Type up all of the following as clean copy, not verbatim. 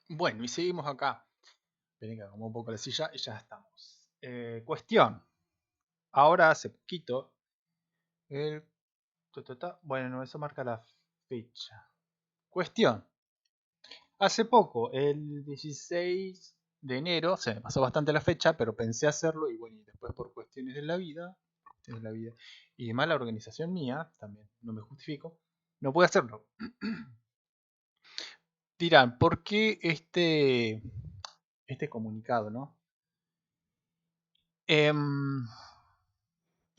Bueno, y seguimos acá. Ven que como un poco la silla y ya estamos. Cuestión. Ahora hace poquito. El... Bueno, no, eso marca la fecha. Cuestión. Hace poco, el 16 de enero, se me pasó bastante la fecha, pero pensé hacerlo y bueno, y después por cuestiones de la vida y de mala organización mía, también no me justifico, no pude hacerlo. Dirán, ¿por qué este comunicado, no? Em,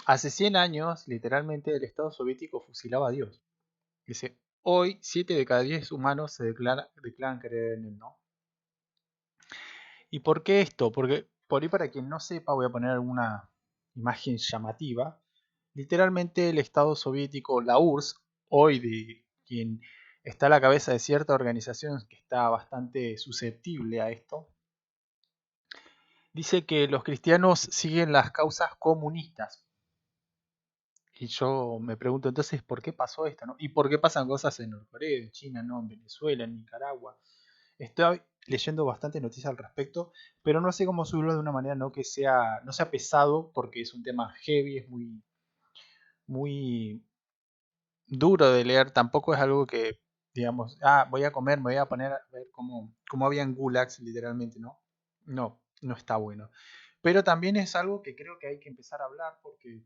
Hace 100 años, literalmente, el Estado soviético fusilaba a Dios. Dice, hoy 7 de cada 10 humanos se declaran creer en él, ¿no? ¿Y por qué esto? Porque por ahí para quien no sepa, voy a poner alguna imagen llamativa. Literalmente el Estado soviético, la URSS, hoy de quien está a la cabeza de cierta organización que está bastante susceptible a esto, dice que los cristianos siguen las causas comunistas. Y yo me pregunto entonces, ¿por qué pasó esto? ¿No? ¿Y por qué pasan cosas en Norcorea, en China, no? En Venezuela, en Nicaragua. Estoy leyendo bastante noticias al respecto, pero no sé cómo subirlo de una manera no sea pesado, porque es un tema heavy, es muy duro de leer. Tampoco es algo que, digamos, voy a comer, me voy a poner a ver cómo habían gulags, literalmente, ¿no? No, no está bueno. Pero también es algo que creo que hay que empezar a hablar porque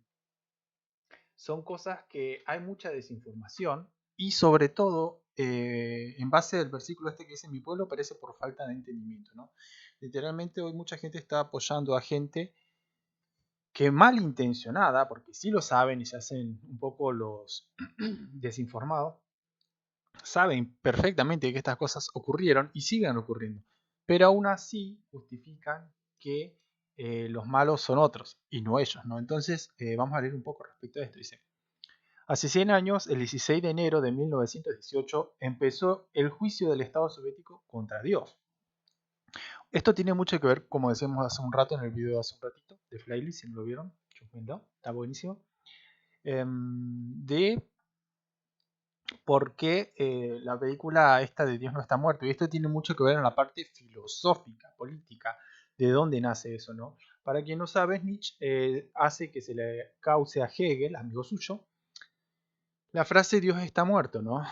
son cosas que hay mucha desinformación y sobre todo en base al versículo este que dice mi pueblo perece por falta de entendimiento, ¿no? Literalmente hoy mucha gente está apoyando a gente que malintencionada, porque sí lo saben y se hacen un poco los desinformados, saben perfectamente que estas cosas ocurrieron y siguen ocurriendo, pero aún así justifican que los malos son otros y no ellos, ¿no? Entonces vamos a leer un poco respecto a esto. Dice, hace 100 años, el 16 de enero de 1918, empezó el juicio del Estado soviético contra Dios. Esto tiene mucho que ver, como decíamos hace un rato en el video de hace un ratito, de Flyly, si no lo vieron, chúpenlo, está buenísimo, de por qué la película esta de Dios no está muerto. Y esto tiene mucho que ver en la parte filosófica, política, de dónde nace eso, ¿no? Para quien no sabe, Nietzsche hace que se le cause a Hegel, amigo suyo, la frase Dios está muerto, ¿no?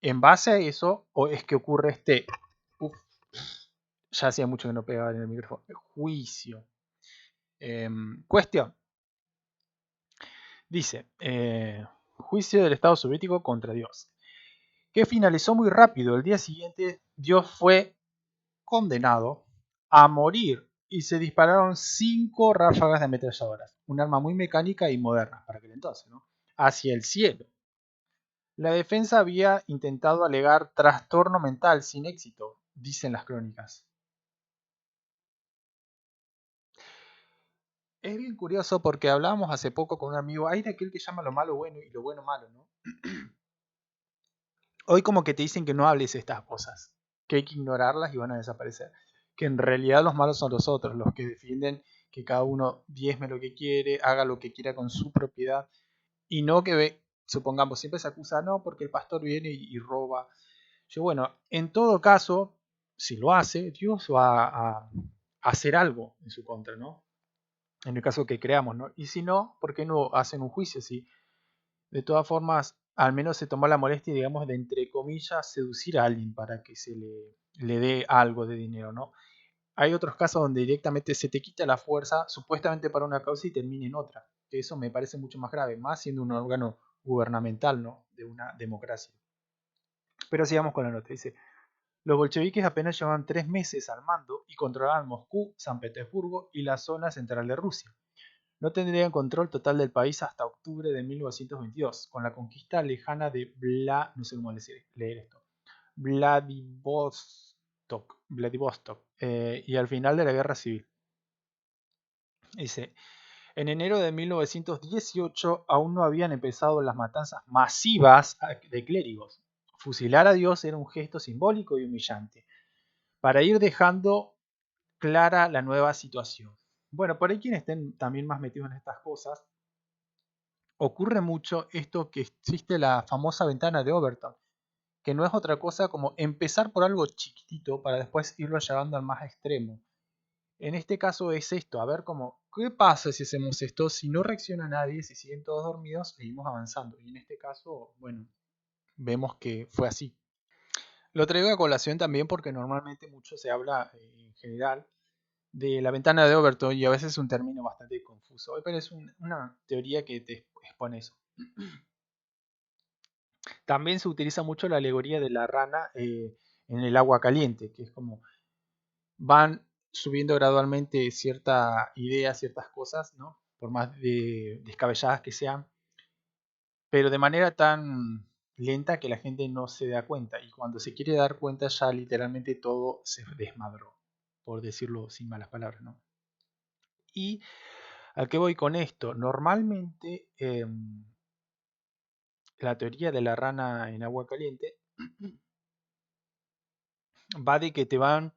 En base a eso, o es que ocurre uf, ya hacía mucho que no pegaba en el micrófono, juicio. Cuestión, dice, juicio del Estado soviético contra Dios, que finalizó muy rápido. El día siguiente, Dios fue condenado a morir y se dispararon 5 ráfagas de ametralladoras, un arma muy mecánica y moderna para aquel entonces, ¿no? Hacia el cielo. La defensa había intentado alegar trastorno mental sin éxito, dicen las crónicas. Es bien curioso porque hablábamos hace poco con un amigo, hay de aquel que llama lo malo bueno y lo bueno malo, ¿no? Hoy como que te dicen que no hables estas cosas, que hay que ignorarlas y van a desaparecer. Que en realidad los malos son los otros, los que defienden que cada uno diezme lo que quiere, haga lo que quiera con su propiedad y no que supongamos, siempre se acusa, no, porque el pastor viene y roba. Yo, bueno, en todo caso, si lo hace, Dios va a hacer algo en su contra, ¿no? En el caso que creamos, ¿no? Y si no, ¿por qué no hacen un juicio? Si de todas formas, al menos se tomó la molestia, digamos, de entre comillas, seducir a alguien para que le dé algo de dinero, ¿no? Hay otros casos donde directamente se te quita la fuerza, supuestamente para una causa y termina en otra. Que eso me parece mucho más grave, más siendo un órgano gubernamental, ¿no? De una democracia. Pero sigamos con la nota. Dice, los bolcheviques apenas llevaban 3 meses al mando y controlaban Moscú, San Petersburgo y la zona central de Rusia. No tendrían control total del país hasta octubre de 1922, con la conquista lejana de no sé cómo leer esto, Vladivostok y al final de la guerra civil. Dice, en enero de 1918 aún no habían empezado las matanzas masivas de clérigos. Fusilar a Dios era un gesto simbólico y humillante, para ir dejando clara la nueva situación. Bueno, por ahí quienes estén también más metidos en estas cosas, ocurre mucho esto que existe la famosa ventana de Overton, que no es otra cosa como empezar por algo chiquitito para después irlo llevando al más extremo. En este caso es esto, a ver cómo, ¿qué pasa si hacemos esto? Si no reacciona nadie, si siguen todos dormidos, seguimos avanzando. Y en este caso, bueno, vemos que fue así. Lo traigo a colación también porque normalmente mucho se habla en general de la ventana de Overton y a veces es un término bastante confuso, pero es una teoría que te expone eso. También se utiliza mucho la alegoría de la rana en el agua caliente, que es como van subiendo gradualmente cierta idea, ciertas cosas, ¿no? Por más descabelladas que sean, pero de manera tan lenta que la gente no se da cuenta. Y cuando se quiere dar cuenta ya literalmente todo se desmadró, por decirlo sin malas palabras, ¿no? ¿Y a qué voy con esto? Normalmente la teoría de la rana en agua caliente va de que te van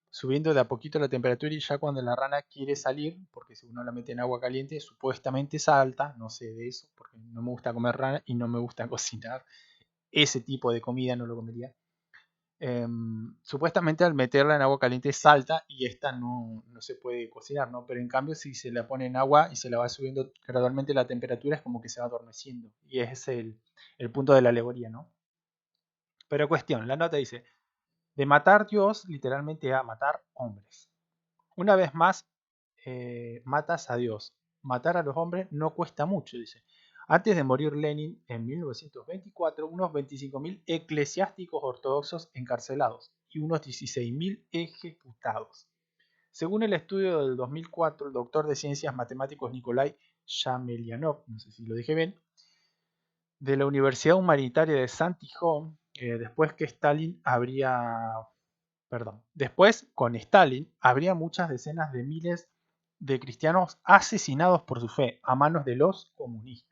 subiendo de a poquito la temperatura y ya cuando la rana quiere salir, porque si uno la mete en agua caliente, supuestamente salta, no sé de eso, porque no me gusta comer rana y no me gusta cocinar ese tipo de comida, no lo comería. Supuestamente al meterla en agua caliente salta y esta no se puede cocinar, ¿no? Pero en cambio si se la pone en agua y se la va subiendo gradualmente la temperatura es como que se va adormeciendo. Y ese es el punto de la alegoría, ¿no? Pero cuestión, la nota dice, de matar Dios literalmente a matar hombres. Una vez más, matas a Dios. Matar a los hombres no cuesta mucho, dice. Antes de morir Lenin en 1924, unos 25.000 eclesiásticos ortodoxos encarcelados y unos 16.000 ejecutados. Según el estudio del 2004, el doctor de ciencias matemáticos Nikolai Yamelianov, no sé si lo dije bien, de la Universidad Humanitaria de Santiago, después, con Stalin, habría muchas decenas de miles de cristianos asesinados por su fe a manos de los comunistas.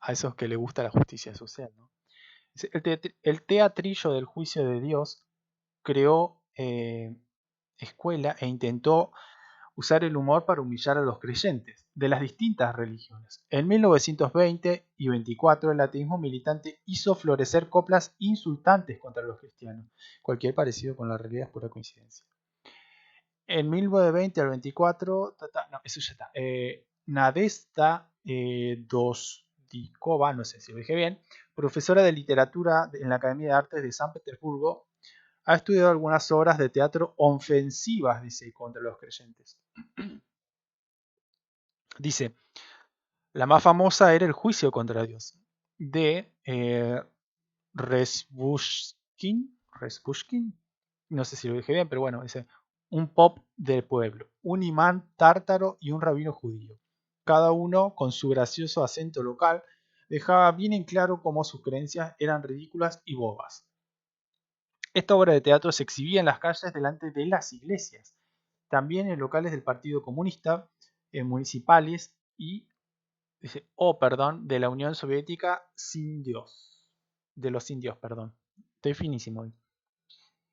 A esos que les gusta la justicia social, ¿no? El teatrillo del juicio de Dios creó escuela e intentó usar el humor para humillar a los creyentes de las distintas religiones. En 1920 y 24 el ateísmo militante hizo florecer coplas insultantes contra los cristianos. Cualquier parecido con la realidad es pura coincidencia. En 1920 al 24, no, eso ya está. Nadezhda Dozdikova, no sé si lo dije bien, profesora de literatura en la Academia de Artes de San Petersburgo, ha estudiado algunas obras de teatro ofensivas, dice, contra los creyentes. Dice, la más famosa era El juicio contra Dios, de Respushkin, no sé si lo dije bien, pero bueno, dice, un pop del pueblo, un imán tártaro y un rabino judío. Cada uno, con su gracioso acento local, dejaba bien en claro cómo sus creencias eran ridículas y bobas. Esta obra de teatro se exhibía en las calles delante de las iglesias, también en locales del Partido Comunista, en municipales y, de la Unión Soviética sin Dios, de los indios, perdón. Estoy finísimo hoy.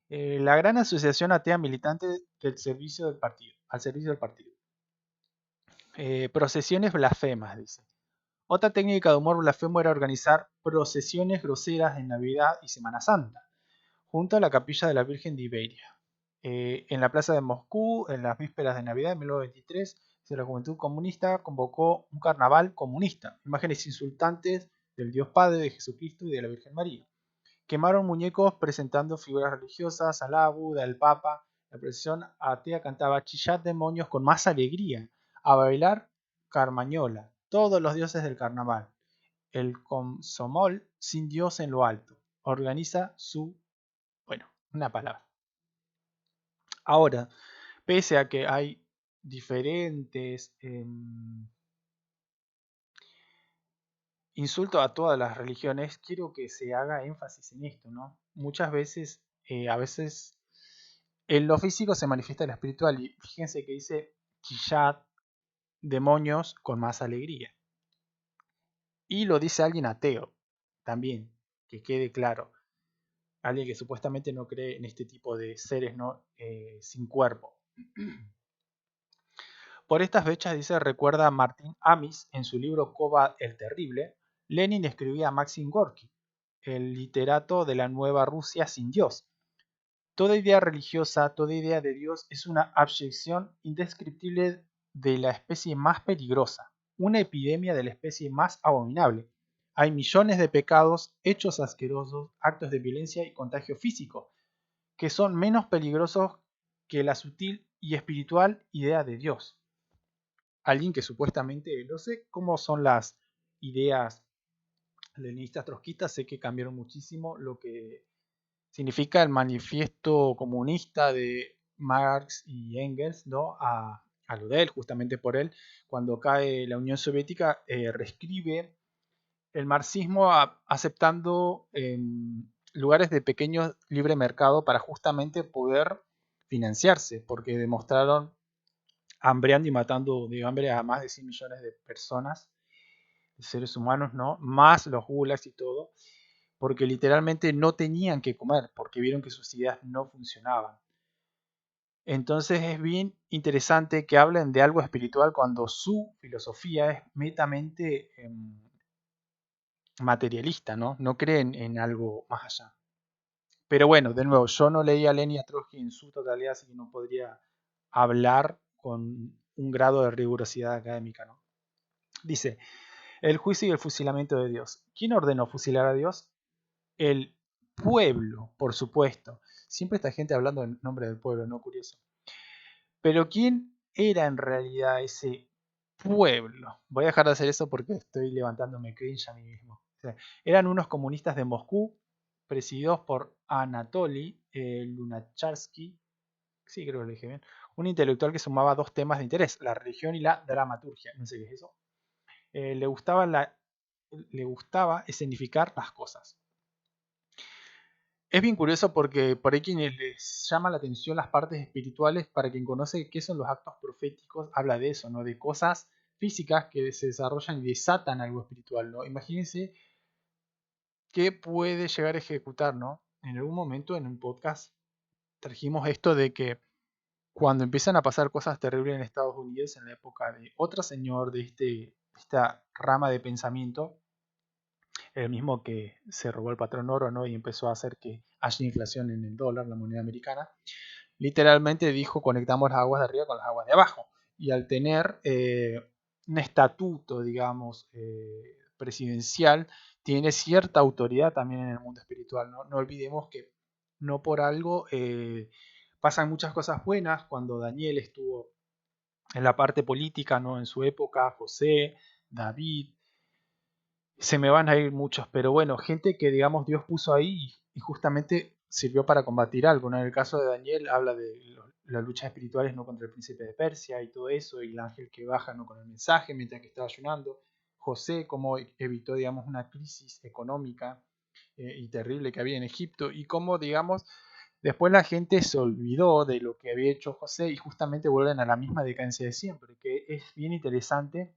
La gran asociación atea militante del servicio del partido, al servicio del partido. Procesiones blasfemas, dice. Otra técnica de humor blasfemo era organizar procesiones groseras en Navidad y Semana Santa, junto a la capilla de la Virgen de Iberia. En la plaza de Moscú, en las vísperas de Navidad de 1923, la Juventud Comunista convocó un carnaval comunista, imágenes insultantes del Dios Padre, de Jesucristo y de la Virgen María. Quemaron muñecos presentando figuras religiosas, Alá, Buda, el Papa. La procesión atea cantaba Chillad demonios con más alegría, a bailar Carmañola, todos los dioses del carnaval. El Komsomol sin Dios en lo alto. Organiza una palabra. Ahora, pese a que hay diferentes insultos a todas las religiones, quiero que se haga énfasis en esto, ¿no? Muchas veces, a veces, en lo físico se manifiesta el espiritual y fíjense que dice Quillat, demonios con más alegría. Y lo dice alguien ateo, también, que quede claro. Alguien que supuestamente no cree en este tipo de seres ¿no? Sin cuerpo. Por estas fechas, dice, recuerda a Martín Amis en su libro Kova el Terrible, Lenin escribía a Maxim Gorki, el literato de la nueva Rusia sin Dios. Toda idea religiosa, toda idea de Dios es una abyección indescriptible de la especie más peligrosa, una epidemia de la especie más abominable. Hay millones de pecados, hechos asquerosos, actos de violencia y contagio físico, que son menos peligrosos que la sutil y espiritual idea de Dios. Alguien que supuestamente, no sé cómo son las ideas leninistas trotskistas, sé que cambiaron muchísimo lo que significa el manifiesto comunista de Marx y Engels, ¿no? A lo de él, justamente por él, cuando cae la Unión Soviética, reescribe el marxismo aceptando lugares de pequeño libre mercado para justamente poder financiarse, porque demostraron hambreando y matando de hambre a más de 100 millones de personas, de seres humanos, ¿no? Más los gulags y todo, porque literalmente no tenían que comer, porque vieron que sus ideas no funcionaban. Entonces es bien interesante que hablen de algo espiritual cuando su filosofía es netamente materialista, ¿no? No creen en algo más allá. Pero bueno, de nuevo, yo no leí a Lenin y a Trotsky en su totalidad, así que no podría hablar con un grado de rigurosidad académica, ¿no? Dice, el juicio y el fusilamiento de Dios. ¿Quién ordenó fusilar a Dios? El pueblo, por supuesto. Siempre esta gente hablando en nombre del pueblo, ¿no? Curioso. Pero ¿quién era en realidad ese pueblo? Voy a dejar de hacer eso porque estoy levantándome cringe a mí mismo. O sea, eran unos comunistas de Moscú, presididos por Anatoly Lunacharsky, sí creo que lo dije bien, un intelectual que sumaba dos temas de interés, la religión y la dramaturgia. No sé qué es eso. Le gustaba escenificar las cosas. Es bien curioso porque por ahí quienes les llama la atención las partes espirituales, para quien conoce qué son los actos proféticos, habla de eso, ¿no? De cosas físicas que se desarrollan y desatan algo espiritual, ¿no? Imagínense qué puede llegar a ejecutar, ¿no? En algún momento en un podcast trajimos esto de que cuando empiezan a pasar cosas terribles en Estados Unidos, en la época de otro señor de esta rama de pensamiento, el mismo que se robó el patrón oro, ¿no? Y empezó a hacer que haya inflación en el dólar, la moneda americana, literalmente dijo conectamos las aguas de arriba con las aguas de abajo. Y al tener un estatuto, digamos, presidencial, tiene cierta autoridad también en el mundo espiritual. No, no olvidemos que no por algo pasan muchas cosas buenas. Cuando Daniel estuvo en la parte política, ¿no? En su época, José, David, se me van a ir muchos, pero bueno, gente que digamos Dios puso ahí y justamente sirvió para combatir algo, ¿no? En el caso de Daniel habla de las luchas espirituales, ¿no? Contra el príncipe de Persia y todo eso, y el ángel que baja, ¿no? Con el mensaje mientras que estaba ayunando. José, cómo evitó, digamos, una crisis económica y terrible que había en Egipto, y cómo, digamos, después la gente se olvidó de lo que había hecho José y justamente vuelven a la misma decadencia de siempre, que es bien interesante.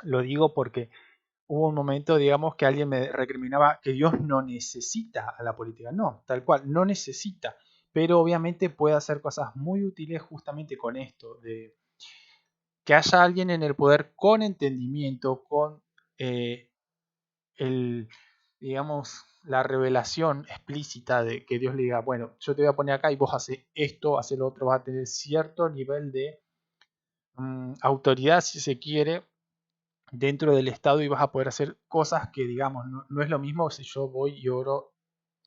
Lo digo porque hubo un momento, digamos, que alguien me recriminaba que Dios no necesita a la política. No, tal cual, no necesita. Pero obviamente puede hacer cosas muy útiles justamente con esto, de que haya alguien en el poder con entendimiento, con eh, el, digamos, la revelación explícita de que Dios le diga, bueno, yo te voy a poner acá y vos haces esto, haces lo otro, vas a tener cierto nivel de autoridad, si se quiere, dentro del Estado y vas a poder hacer cosas que, digamos, no es lo mismo si yo voy y oro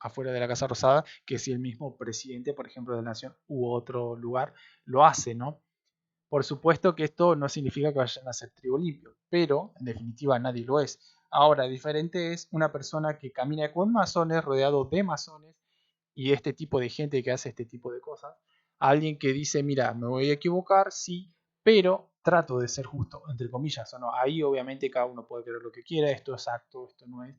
afuera de la Casa Rosada que si el mismo presidente, por ejemplo, de la Nación u otro lugar lo hace, ¿no? Por supuesto que esto no significa que vayan a ser trigo limpio, pero en definitiva nadie lo es. Ahora, diferente es una persona que camina con masones, rodeado de masones, y este tipo de gente que hace este tipo de cosas, alguien que dice, mira, me voy a equivocar, sí, pero trato de ser justo, entre comillas, o no. Ahí obviamente cada uno puede creer lo que quiera, esto es acto, esto no es.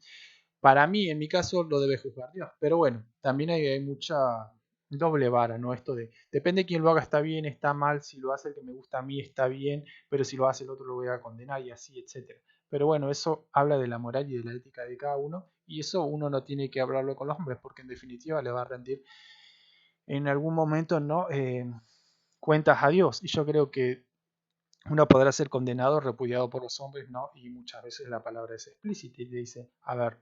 Para mí, en mi caso, lo debe juzgar Dios. Pero bueno, también hay mucha doble vara, ¿no? Esto de, depende de quién lo haga, está bien, está mal, si lo hace el que me gusta a mí, está bien, pero si lo hace el otro lo voy a condenar y así, etcétera. Pero bueno, eso habla de la moral y de la ética de cada uno, y eso uno no tiene que hablarlo con los hombres, porque en definitiva le va a rendir en algún momento, ¿no? Cuentas a Dios. Y yo creo que uno podrá ser condenado, repudiado por los hombres, ¿no? Y muchas veces la palabra es explícita y le dice, a ver,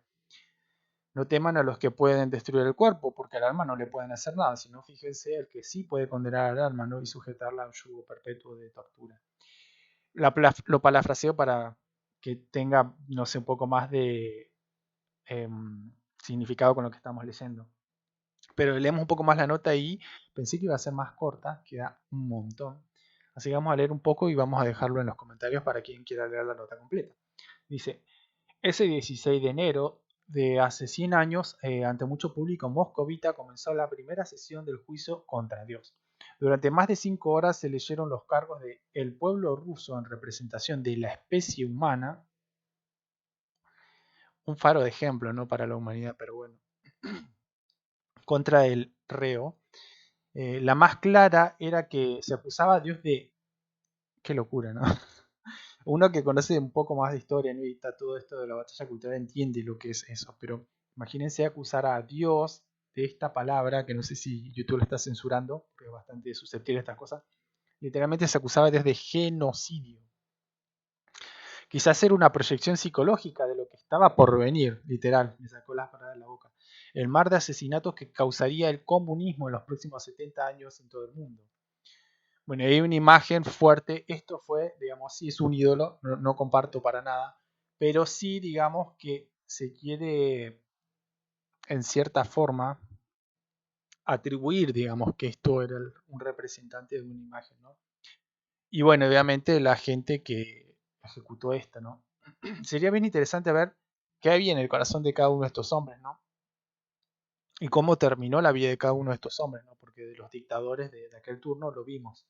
No teman a los que pueden destruir el cuerpo, porque al alma no le pueden hacer nada, sino fíjense el que sí puede condenar al alma, ¿no? Y sujetarla a un yugo perpetuo de tortura. Lo parafraseo para que tenga, no sé, un poco más de significado con lo que estamos leyendo. Pero leemos un poco más la nota y pensé que iba a ser más corta, queda un montón. Así que vamos a leer un poco y vamos a dejarlo en los comentarios para quien quiera leer la nota completa. Dice, ese 16 de enero de hace 100 años, ante mucho público moscovita, comenzó la primera sesión del juicio contra Dios. Durante más de 5 horas se leyeron los cargos de el pueblo ruso en representación de la especie humana, un faro de ejemplo, ¿no?, para la humanidad, pero bueno, contra el reo. La más clara era que se acusaba a Dios de... Qué locura, ¿no? Uno que conoce un poco más de historia, ¿no?, y está todo esto de la batalla cultural entiende lo que es eso, pero imagínense acusar a Dios de esta palabra, que no sé si YouTube lo está censurando, porque es bastante susceptible a estas cosas. Literalmente se acusaba a Dios de genocidio. Quizás era una proyección psicológica de lo que estaba por venir, literal, me sacó las palabras de la boca. El mar de asesinatos que causaría el comunismo en los próximos 70 años en todo el mundo. Bueno, hay una imagen fuerte. Esto fue, digamos, sí es un ídolo, no comparto para nada, pero sí, digamos, que se quiere, en cierta forma, atribuir, digamos, que esto era un representante de una imagen, ¿no? Y bueno, obviamente la gente que ejecutó esto, ¿no? Sería bien interesante ver qué había en el corazón de cada uno de estos hombres, ¿no? Y cómo terminó la vida de cada uno de estos hombres, ¿no? Porque de los dictadores de aquel turno lo vimos.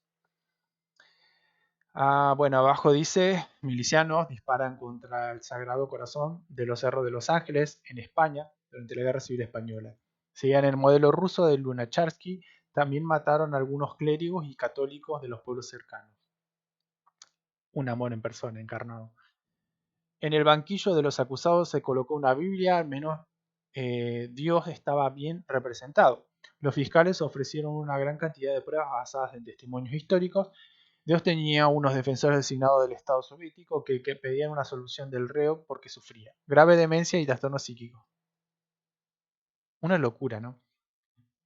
Bueno, abajo dice, milicianos disparan contra el Sagrado Corazón de los Cerros de Los Ángeles, en España, durante la Guerra Civil Española. Seguían el modelo ruso de Lunacharsky, también mataron a algunos clérigos y católicos de los pueblos cercanos. Un amor en persona, encarnado. En el banquillo de los acusados se colocó una Biblia, al menos Dios estaba bien representado. Los fiscales ofrecieron una gran cantidad de pruebas basadas en testimonios históricos. Dios tenía unos defensores designados del Estado soviético que pedían una solución del reo porque sufría grave demencia y trastorno psíquico. Una locura, ¿no?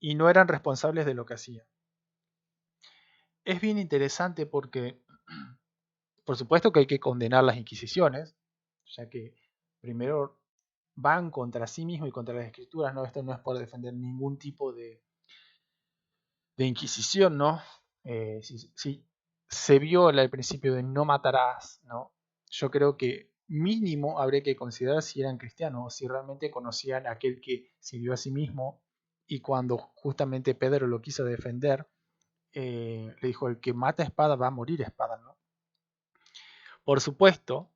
Y no eran responsables de lo que hacían. Es bien interesante porque, por supuesto que hay que condenar las inquisiciones, ya que primero van contra sí mismo y contra las escrituras, ¿no? Esto no es por defender ningún tipo de inquisición, ¿no? Si se viola el principio de no matarás, ¿no? Yo creo que mínimo habría que considerar si eran cristianos o si realmente conocían a aquel que se dio a sí mismo y cuando justamente Pedro lo quiso defender, le dijo, el que mata espada va a morir espada, ¿no? Por supuesto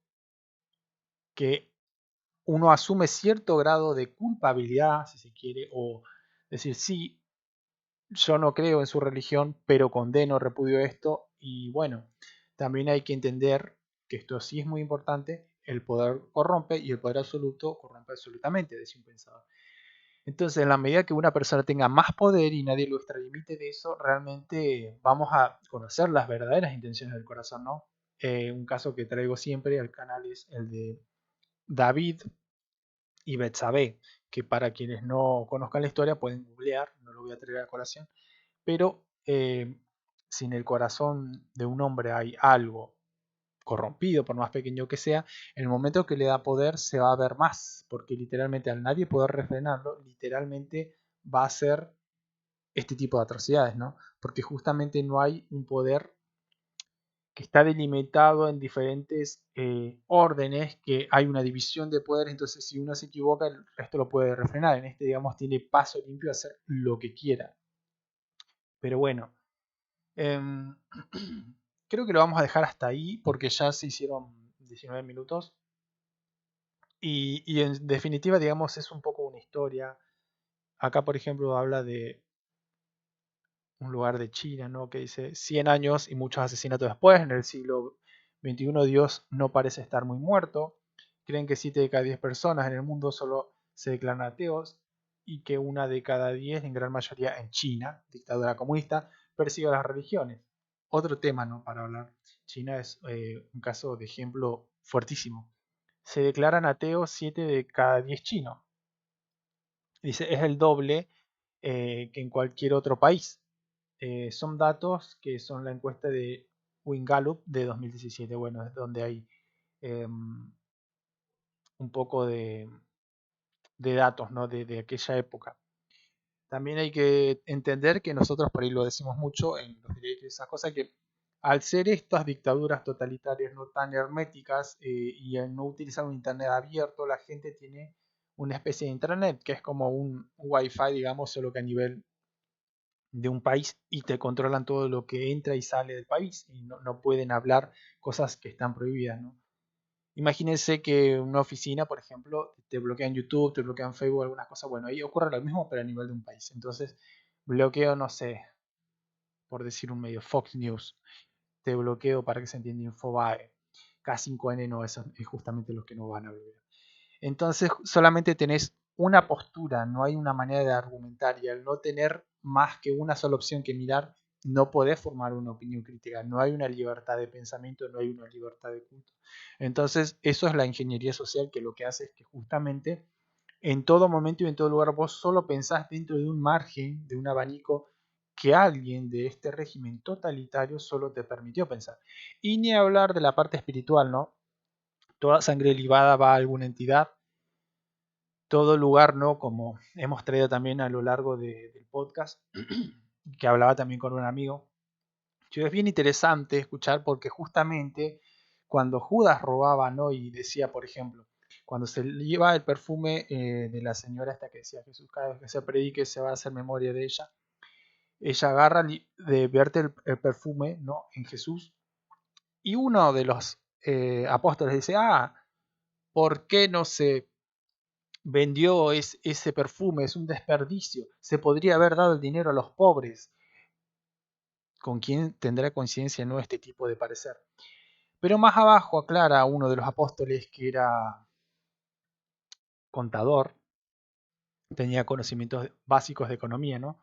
que uno asume cierto grado de culpabilidad, si se quiere, o decir, sí, yo no creo en su religión, pero condeno, repudio esto, y bueno, también hay que entender que esto sí es muy importante, el poder corrompe y el poder absoluto corrompe absolutamente, decía un pensador. Entonces, en la medida que una persona tenga más poder y nadie lo extralimite de eso, realmente vamos a conocer las verdaderas intenciones del corazón, ¿no? Un caso que traigo siempre al canal es el de David y Betsabé, que para quienes no conozcan la historia pueden googlear, no lo voy a traer a colación, pero si en el corazón de un hombre hay algo corrompido, por más pequeño que sea, en el momento que le da poder se va a ver más, porque literalmente al nadie poder refrenarlo, literalmente va a ser este tipo de atrocidades, ¿no? Porque justamente no hay un poder que está delimitado en diferentes órdenes, que hay una división de poder, entonces si uno se equivoca, el resto lo puede refrenar. En este, digamos, tiene paso limpio a hacer lo que quiera. Pero bueno, creo que lo vamos a dejar hasta ahí, porque ya se hicieron 19 minutos. Y en definitiva, digamos, es un poco una historia. Acá, por ejemplo, habla de un lugar de China, ¿no?, que dice 100 años y muchos asesinatos después, en el siglo XXI Dios no parece estar muy muerto, creen que 7 de cada 10 personas en el mundo solo se declaran ateos y que 1 de cada 10, en gran mayoría en China, dictadura comunista, persigue a las religiones. Otro tema, ¿no?, para hablar. China es un caso de ejemplo fuertísimo. Se declaran ateos 7 de cada 10 chinos. Dice, es el doble que en cualquier otro país. Son datos que son la encuesta de Wingallup de 2017. Bueno, es donde hay un poco de datos, ¿no? de aquella época. También hay que entender que nosotros por ahí lo decimos mucho en los derechos y esas cosas, que al ser estas dictaduras totalitarias no tan herméticas y al no utilizar un internet abierto, la gente tiene una especie de internet que es como un wifi, digamos, solo que a nivel de un país y te controlan todo lo que entra y sale del país y no pueden hablar cosas que están prohibidas, ¿no? Imagínense que una oficina, por ejemplo, te bloquean YouTube, te bloquean Facebook, algunas cosas. Bueno, ahí ocurre lo mismo, pero a nivel de un país. Entonces, bloqueo, no sé, por decir un medio, Fox News. Te bloqueo para que se entienda Infobae. K5N no, eso es justamente los que no van a bloquear. Entonces, solamente tenés una postura, no hay una manera de argumentar. Y al no tener más que una sola opción que mirar, no podés formar una opinión crítica. No hay una libertad de pensamiento, no hay una libertad de culto. Entonces, eso es la ingeniería social, que lo que hace es que justamente en todo momento y en todo lugar vos solo pensás dentro de un margen, de un abanico que alguien de este régimen totalitario solo te permitió pensar. Y ni hablar de la parte espiritual, ¿no? Toda sangre libada va a alguna entidad, todo lugar, ¿no? Como hemos traído también a lo largo del podcast, que hablaba también con un amigo. Es bien interesante escuchar porque justamente cuando Judas robaba, ¿no? Y decía, por ejemplo, cuando se lleva el perfume de la señora esta que decía Jesús, cada vez que se predique se va a hacer memoria de ella agarra de verte el perfume, ¿no? En Jesús, y uno de los apóstoles dice, ¿por qué no se vendió ese perfume? Es un desperdicio, se podría haber dado el dinero a los pobres. ¿Con quién tendrá conciencia, no, este tipo de parecer? Pero más abajo aclara uno de los apóstoles que era contador, tenía conocimientos básicos de economía, ¿no?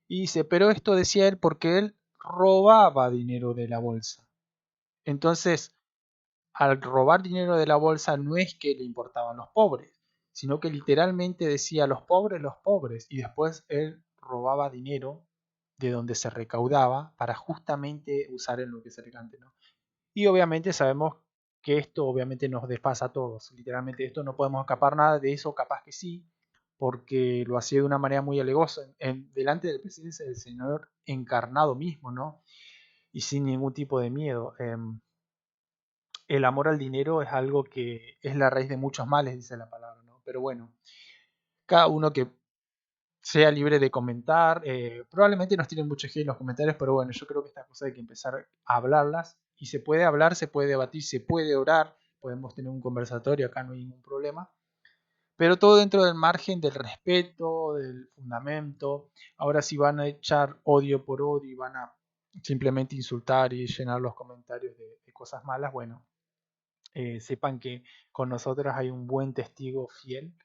Y dice, pero esto decía él porque él robaba dinero de la bolsa. Entonces, al robar dinero de la bolsa no es que le importaban los pobres, sino que literalmente decía los pobres, y después él robaba dinero de donde se recaudaba para justamente usar en lo que se recante, ¿no? Y obviamente sabemos que esto obviamente nos despasa a todos. Literalmente esto no podemos escapar nada de eso, capaz que sí, porque lo hacía de una manera muy alegosa, delante del presencia del Señor encarnado mismo, ¿no? Y sin ningún tipo de miedo. El amor al dinero es algo que es la raíz de muchos males, dice la palabra, ¿no? Pero bueno, cada uno que sea libre de comentar. Probablemente nos tienen mucho hate en los comentarios, pero bueno, yo creo que estas cosas hay que empezar a hablarlas. Y se puede hablar, se puede debatir, se puede orar. Podemos tener un conversatorio, acá no hay ningún problema. Pero todo dentro del margen del respeto, del fundamento. Ahora si van a echar odio por odio y van a simplemente insultar y llenar los comentarios de cosas malas, bueno, sepan que con nosotros hay un buen testigo fiel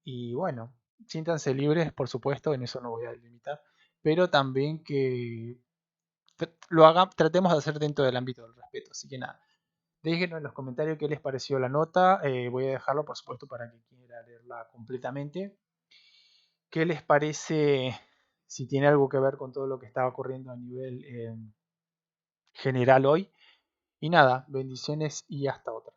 y bueno, siéntanse libres, por supuesto, en eso no voy a limitar, pero también que tratemos de hacer dentro del ámbito del respeto. Así que nada, déjenos en los comentarios qué les pareció la nota. Voy a dejarlo, por supuesto, para quien quiera leerla completamente. ¿Qué les parece si tiene algo que ver con todo lo que está ocurriendo a nivel general hoy? Y nada, bendiciones y hasta otra.